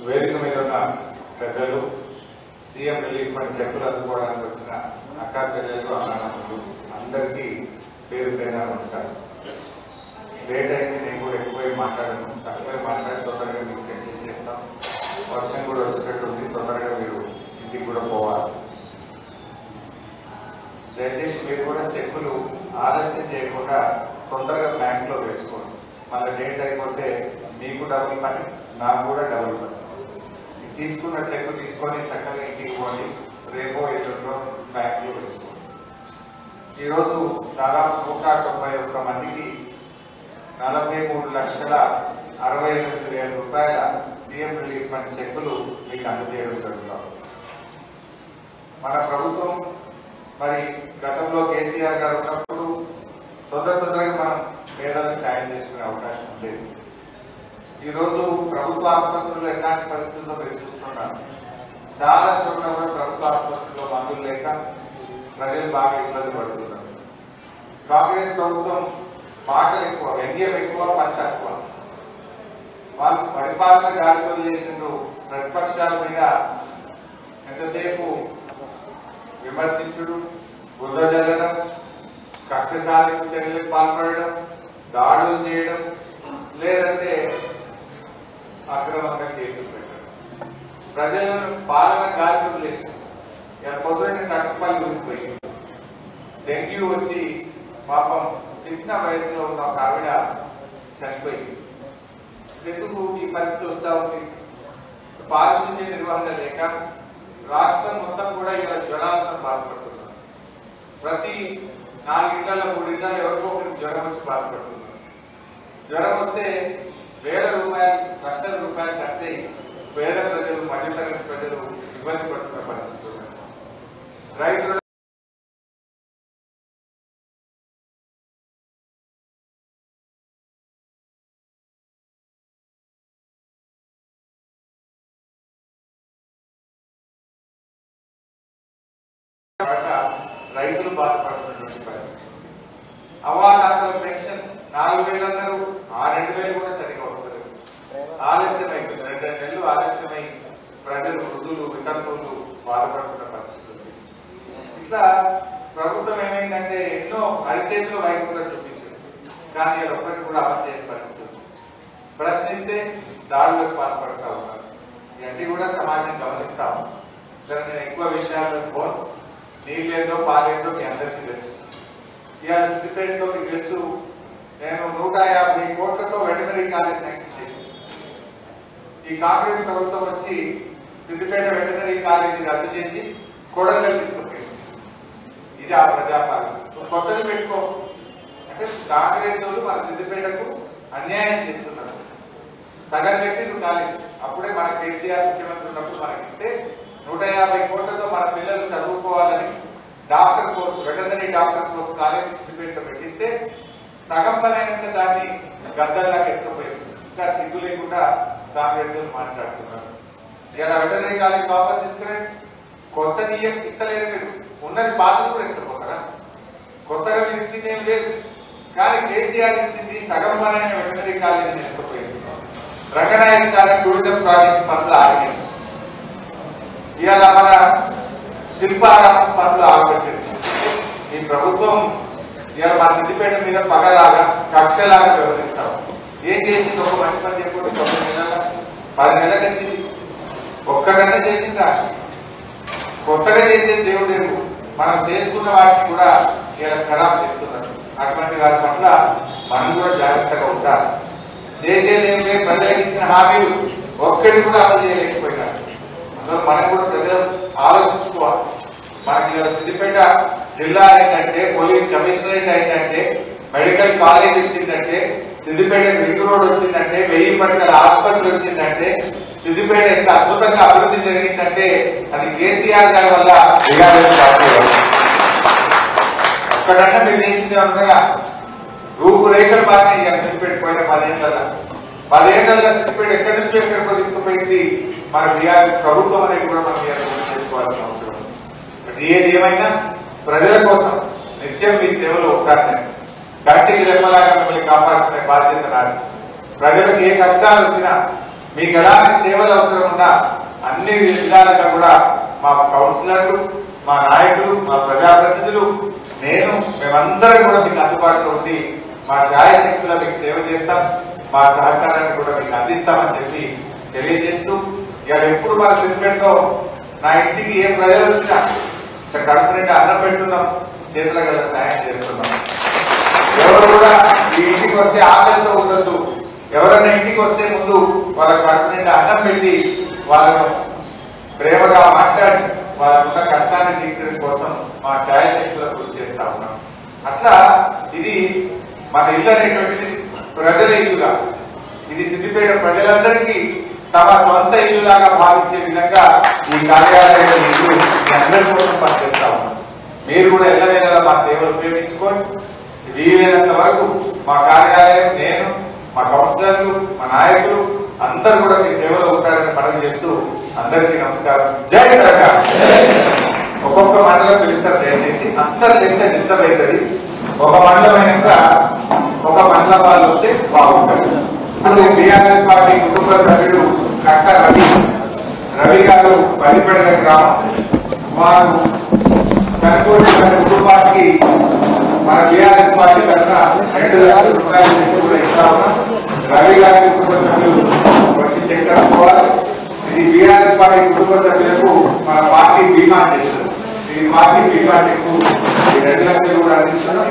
వేదిక మీద ఉన్న పెద్దలు, సీఎం రిలీఫ్ ఫండ్ చెక్కులు అందుకోవడానికి వచ్చిన అక్కా చెల్లెలు, అన్నదమ్ములు అందరికీ పేరు పేరున నమస్కారం. లేట్ అయితే నేను కూడా ఎక్కువ మాట్లాడను, తక్కువ మాట్లాడి తొందరగా మీకు చెక్లు చేస్తాం. వర్షం కూడా వచ్చేటట్టుంది, తొందరగా మీరు ఇంటికి కూడా పోవాలి. దయచేసి మీరు కూడా చెక్కులు ఆలస్యం చేయకుండా తొందరగా బ్యాంక్లో వేసుకోండి. మళ్ళీ డేట్ అయిపోతే మీకు డబుల్ పని, నాకు కూడా డబుల్ పని. తీసుకున్న చెక్కు తీసుకొని చక్కగా ఇంటికి పోండి, రేపో ఎల్లుండో బ్యాంకులో వేసుకోండి. ఈరోజు దాదాపు 191 మందికి 43,68,000 రూపాయల సీఎం రిలీఫ్ ఫండ్ చెక్కులు మీకు అందజేయడం జరుగుతుంది. మన ప్రభుత్వం మరి గతంలో కేసీఆర్ గారు ఉన్నప్పుడు తొందరగా మనం పేదలకు సాయం చేసుకునే అవకాశం ఉండేది. ఈరోజు ప్రభుత్వ ఆసుపత్రుల్లో ఎలాంటి పరిస్థితుల్లో మీరు చూస్తున్నారు. చాలా చోట్ల కూడా ప్రభుత్వ ఆసుపత్రుల్లో మందులు లేక ప్రజలు బాగా ఇబ్బంది పడుతున్నారు. కాంగ్రెస్ ప్రభుత్వం మాటలు ఎక్కువ, వ్యంగ్యం ఎక్కువ, పని తక్కువ. వాళ్ళు పరిపాలన గాలితో చేసిండ్రు. ప్రతిపక్షాల మీద ఎంతసేపు విమర్శించుడు, బురద జల్లడం, కక్ష సాధింపు చర్యలకు పాల్పడడం, దాడులు చేయడం, లేదంటే అక్రమంగా కేసులు పెట్టడం, ప్రజలను పాలన గాలితో చేసింది. పొద్దున్నే తక్కువలు ఊరిపోయి డెంగ్యూ వచ్చి పాపం చిన్న వయసులో ఉన్న ఒక ఆవిడ చనిపోయింది. ఎందుకు ఈ పరిస్థితి వస్తా ఉంది? పారిశుద్ధ్య నిర్వహణ లేక రాష్ట్రం మొత్తం కూడా ఇలా జ్వరాలతో బాధపడుతున్నారు. ప్రతి 4 ఇళ్లలో 3 ఇళ్లలో ఎవరికో ఒకరికి జ్వరం వచ్చి బాధపడుతున్నారు. జ్వరం వస్తే వేల రూపాయలు, లక్షల రూపాయలు ఖర్చు అయ్యి పేద ప్రజలు, మధ్యతరగతి ప్రజలు ఇబ్బంది పడుతున్న పరిస్థితులు. రైతులు రైతులు బాధపడుతున్నటువంటి పరిస్థితి. అవ్వాతాతల పెన్షన్ 4,000 అన్నారు, ఆ 2,000 కూడా సరిగా వస్తలేదు. ఆలస్యమై 2 నెలలు ఆలస్యమై ప్రజలు, వృద్ధులు, వితంతువులు బాధపడుతున్న పరిస్థితి. ఇట్లా ప్రభుత్వం ఏమైందంటే ఎన్నో అరిచేతిలో వైపుగా చూపించింది, కానీ ఒక్కరికి కూడా అమలు చేయని పరిస్థితి. ప్రశ్నిస్తే దాడులకు పాల్పడతా ఉన్నారు. ఇవన్నీ కూడా సమాజం గమనిస్తాము. నేను ఎక్కువ విషయాల్లో పోను. నీళ్ళేదో పాలేదో మీ అందరికీ తెలుసు. ఇవాళ సిద్దిపేటలో మీకు తెలుసు, నేను 150 కోట్లతో వెటనరీ కాలేజ్ శాంక్షన్ చేశాను. ఈ కాంగ్రెస్ ప్రభుత్వం వచ్చి సిద్దిపేట వెటనరీ కాలేజీ రద్దు చేసి కొడంగల్ తీసుకుపోయింది. ఇది ఆ ప్రజాపాలన. కొత్తది పెట్టుకో అంటే కాంగ్రెస్ వాళ్ళు మన సిద్దిపేటకు అన్యాయం చేస్తున్నారు. సగం పెట్టి కాలేజ్ అప్పుడే మన కేసీఆర్ ముఖ్యమంత్రి ఉన్నప్పుడు మనకిస్తే 150 కోట్లతో మన పిల్లలు చదువుకోవాలని doctor course, veterinary doctor course college సిద్దిపేటలో పెట్టిస్తే సగం పనైనంత దాన్ని గద్దల్లాగా ఎత్తుకుపోయింది. ఇంకా సిగ్గు లేకుండా కాంగ్రెస్ మాట్లాడుతున్నారు. ఇలా వెటనరీ కాలేజ్ వాపస్ తీసుకురండి. కొత్త నియమం ఇస్తలేదు, మీరు ఉన్నది పాలన కూడా ఎత్తుకోకరా. కొత్తగా మీరు ఇచ్చింది ఏం లేదు, కానీ కేసీఆర్ ఇచ్చింది సగం పనైన వెటనరీ కాలేజీని ఎత్తుకుపోయింది. రంగనాయక సాగర్ టూరిజం ప్రాజెక్ట్ పనులు ఆగినాయి. ఇవాళ మన శిల్పారామం పనులు ఆగబెట్టింది ఈ ప్రభుత్వం. ఇవాళ మా సిద్దిపేట మీద పగలాగా, కక్షలాగా వ్యవహరిస్తాం. ఏం చేసింది? ఒక మంచి పని చెప్పండి. 9 నెలల 10 నెలలకు వచ్చింది, ఒక్కడన్నా చేసిందా? కొత్తగా చేసేది దేవుడు. మనం చేసుకున్న వాటిని కూడా ఇలా ఖరాబ్ చేస్తున్నారు. అటువంటి వారి పట్ల మనం కూడా జాగ్రత్తగా ఉంటారు. చేసేది ఏం లేదు. ప్రజలకు ఇచ్చిన హామీలు ఒక్కటి కూడా అమలు చేయలేకపోయినారు. మనం కూడా ప్రజలు ఆలోచించుకోవాలి. మనకి సిద్దిపేట జిల్లా అయిందంటే, పోలీస్ కమిషనరేట్ అయిందంటే, మెడికల్ కాలేజ్ వచ్చిందంటే, సిద్దిపేట రింగ్ రోడ్ వచ్చిందంటే, 1000 పడకల ఆసుపత్రి వచ్చిందంటే, సిద్దిపేట ఎంత అద్భుతంగా అభివృద్ధి జరిగిందంటే అది కేసీఆర్ గారి వల్ల. ఒక్కడన్నా మీరు చేసింది ఉండగా రూపురేఖలు బాగా సిద్దిపేట పోయిన 10 ఏళ్లలో సిద్దిపేట ఎక్కడి నుంచో ఎక్కడికో తీసుకుపోయింది మన బీఆర్ఎస్ ప్రభుత్వం అనేది కూడా మనం చేసుకోవాల్సిన అవసరం. ఏది ఏమైనా ప్రజల కోసం నిత్యం మీ సేవలో ఉంటారు. కంటికి రెప్పలాగా మిమ్మల్ని కాపాడుకునే బాధ్యత నాది. ప్రజలకు ఏ కష్టాలు వచ్చినా మీకు ఎలాంటి సేవలు అవసరం ఉన్నా అన్ని విధాలుగా కూడా మా కౌన్సిలర్లు, మా నాయకులు, మా ప్రజాప్రతినిధులు, నేను మేమందరం కూడా మీకు అందుబాటులో ఉండి మా శాయశక్తుల మీకు సేవ చేస్తాం, మా సహకారాన్ని కూడా మీకు అందిస్తామని చెప్పి తెలియజేస్తూ, ఇవాళ ఎప్పుడు మా సెంటిమెంట్ లో నా ఇంటికి ఏ ప్రజలు వచ్చినా కడుపు నిండా అన్నం పెట్టున్నాం, చేతుల గల సాయం చేస్తున్నాం. ఎవరు కూడా ఈ ఇంటికి వస్తే ఆకలితో ఉండొద్దు, ఎవరైనా ఇంటికి వస్తే ముందు వాళ్ళ కడుపు నిండా అన్నం పెట్టి వాళ్ళను ప్రేమగా మాట్లాడి వాళ్ళకున్న కష్టాన్ని తీర్చడం కోసం మా శాయశక్తుల కృషి చేస్తా ఉన్నాం. అట్లా ఇది మన ఇల్లు అనేటువంటిది ప్రజల ఇల్లుగా, ఇది సిద్దిపేట ప్రజలందరికీ తమ సొంత ఇల్లులాగా భావించే విధంగా ఈ కార్యాలయం ఇల్లు అందరి కోసం పనిచేస్తా ఉన్నాం. మీరు కూడా ఎల్లవేళలా మా సేవలు ఉపయోగించుకొని వీలైనంత వరకు మా కార్యాలయం, నేను, మా కౌన్సిలర్లు, మా నాయకులు అందరూ కూడా మీ సేవలో ఉంటారని మనవి చేస్తూ అందరికీ నమస్కారం. జై తెలంగాణ. ఒక్కొక్క మండలం పిలుస్తారు దయచేసి, అందరు చేస్తే డిస్టర్బ్ అవుతుంది. ఒక మండలం అయినాక ఒక మండలం వాళ్ళు వస్తే బాగుంటుంది. ఇప్పుడు బీఆర్ఎస్ పార్టీ కుటుంబ సభ్యుడు కట్ట రవి గారు బలిపడిన గ్రామం, వారు చనిపోయిన కుటుంబానికి మన బీఆర్ఎస్ పార్టీ తరఫున 2 లక్షల రూపాయలు కూడా ఇస్తా ఉన్నాం. రవి గారి కుటుంబ సభ్యులు వచ్చి చెక్ కట్టుకోవాలి. ఇది బీఆర్ఎస్ పార్టీ కుటుంబ సభ్యులకు మన పార్టీ బీమా చేస్తుంది. ఇది పార్టీ బీమా చెక్కు 2 లక్షలు కూడా అందిస్తున్నాం.